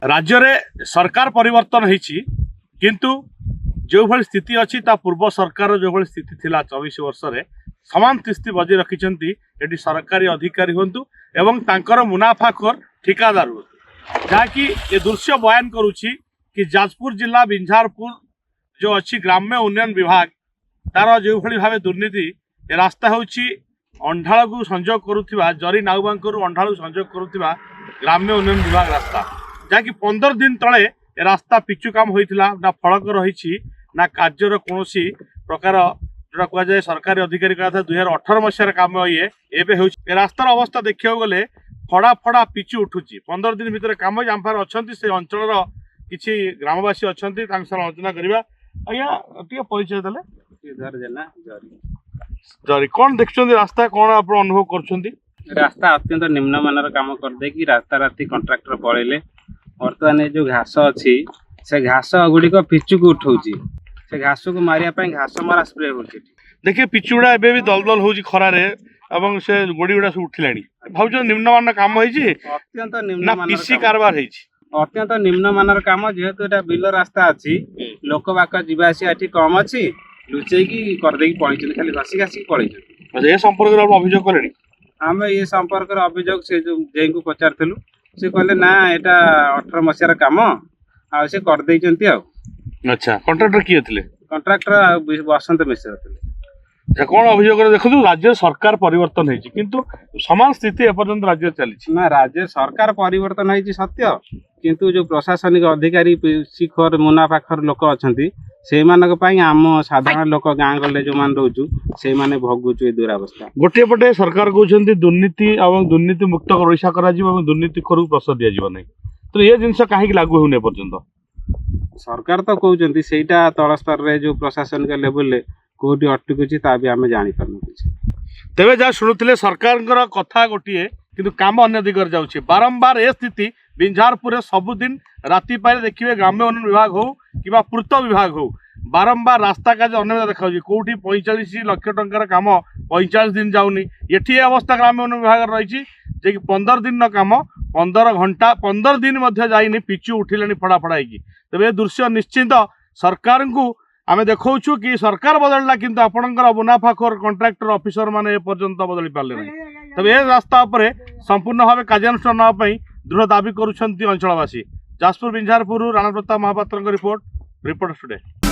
राज्य में सरकार परिवर्तन होती किंतु जो भली स्थिति अच्छी ता पूर्व सरकार जो भली स्थिति थिला 24 वर्ष रे समान स्थिति बजाय रखिंट ये सरकारी अधिकारी हूँ एवं तांकर मुनाफाखोर ठिकादार हूँ जहाँकि ये दृश्य बयान करुच्ची कि जाजपुर जिला बिंझारपुर जो अच्छी ग्राम्य उन्नयन विभाग तार जो भली भाव दुर्नीति ए रास्ता हूँ अंढाल को संजोग करुवा जरी नाउबांकरू अंढाल संजोग करुवा ग्राम्य उन्नयन विभाग रास्ता जहाँकि 15 दिन तले ए रास्ता पिचु काम होता ना फड़क रही ना कार्यर कौन प्रकार जोटा कहुए सरकारी अधिकारी कहा 2018 मसीहार काम ये एवं हो रास्तार अवस्था देखा गले फड़ा फड़ा पिचु उठुची 15 दिन भितर काम आमपार अच्छा से अंचल किसी ग्रामवासी अच्छा आलोचना करवा आज्ञा टे परिचय देले जरी कौन देखुं रास्ता कौन आप अनुभव कर रास्ता अत्यंत निम्नमानर काम करदे कि रास्ता राति कंट्राक्टर पलैले बर्तमान जो घास अच्छी से घास गुड़िक पिचु को उठाऊँगी से घास को मारे घास मरा स्प्रे हो देखिए पिचुड़ा एवं भी दलदल हो खरार एवं से गोड़ी गुड़ा सब उठिला भाव निम्नमान काम अत्यंत निम्न कारबार अत्यंत निम्नमानर काम जेहेतु एटा बिल रास्ता अच्छी लोक बाक जावासिया कम अच्छी लुचेकी करदे पलैं खाली घसी घासी पलैं संपर्क अभियोग कले आम ये संपर्क अभियोग से जो जे को पचारूँ से कहले ना एटा 18 मसीहार काम आ से करदे अच्छा कंट्राक्टर किए थे कंट्राक्टर बसंत मिश्र थे कौन अभियोग देखो राज्य सरकार परिवर्तन होती किंतु समान स्थिति एपर्यंत राज्य चली ना राज्य सरकार परिवर्तन होती सत्य किंतु जो प्रशासनिक अधिकारी शिखर मुनाफाखर लोक अच्छा से आम साधारण लोक गाँ गले जो मान रोचु से भोगुचु दुरावस्था गोटे पटे सरकार कहते दुर्नीति और दुर्नीति मुक्त ओडिशा करा दुर्नीति खर प्रश्रय दिज्व ना तो ये जिनस कहीं लागू होने पर्यंत सरकार तो कहते सेटा तल स्तर में जो प्रशासनिक लेवल कौटी अटकुची ता भी आम जापार तेरे जहाँ शुणुले सरकार कथा गोटे किंतु काम अन्य दिगरे जाऊँगी बारंबार ए स्थिति बिंझारपुर सबुदिन राति पारे देखिए ग्राम्य उन्नयन विभाग हो कि पूर्त विभाग हो बारंबार रास्ता काज अनियमित देखा कौटी 45 लाख टंकार काम 45 दिन जाऊनी ये अवस्था ग्राम्य उन्नयन विभाग रही जे कि 15 दिन काम 15 घंटा 15 दिन जाइनी पिचु उठिले फड़ा फड़ाई तेज दृश्य निश्चिंत सरकार को आम देखा कि सरकार बदलला किंतु आपणकर मुनाफाखोर कंट्राक्टर ऑफिसर माने पर्यंत बदली पारे ना तब ए रास्ता पर संपूर्ण भाव कार्यानुष्ठान नापी दृढ़ दाबी करुँच अंचलवासी जाजपुर बिंझारपुर राणा प्रताप महापात्र रिपोर्ट टुडे।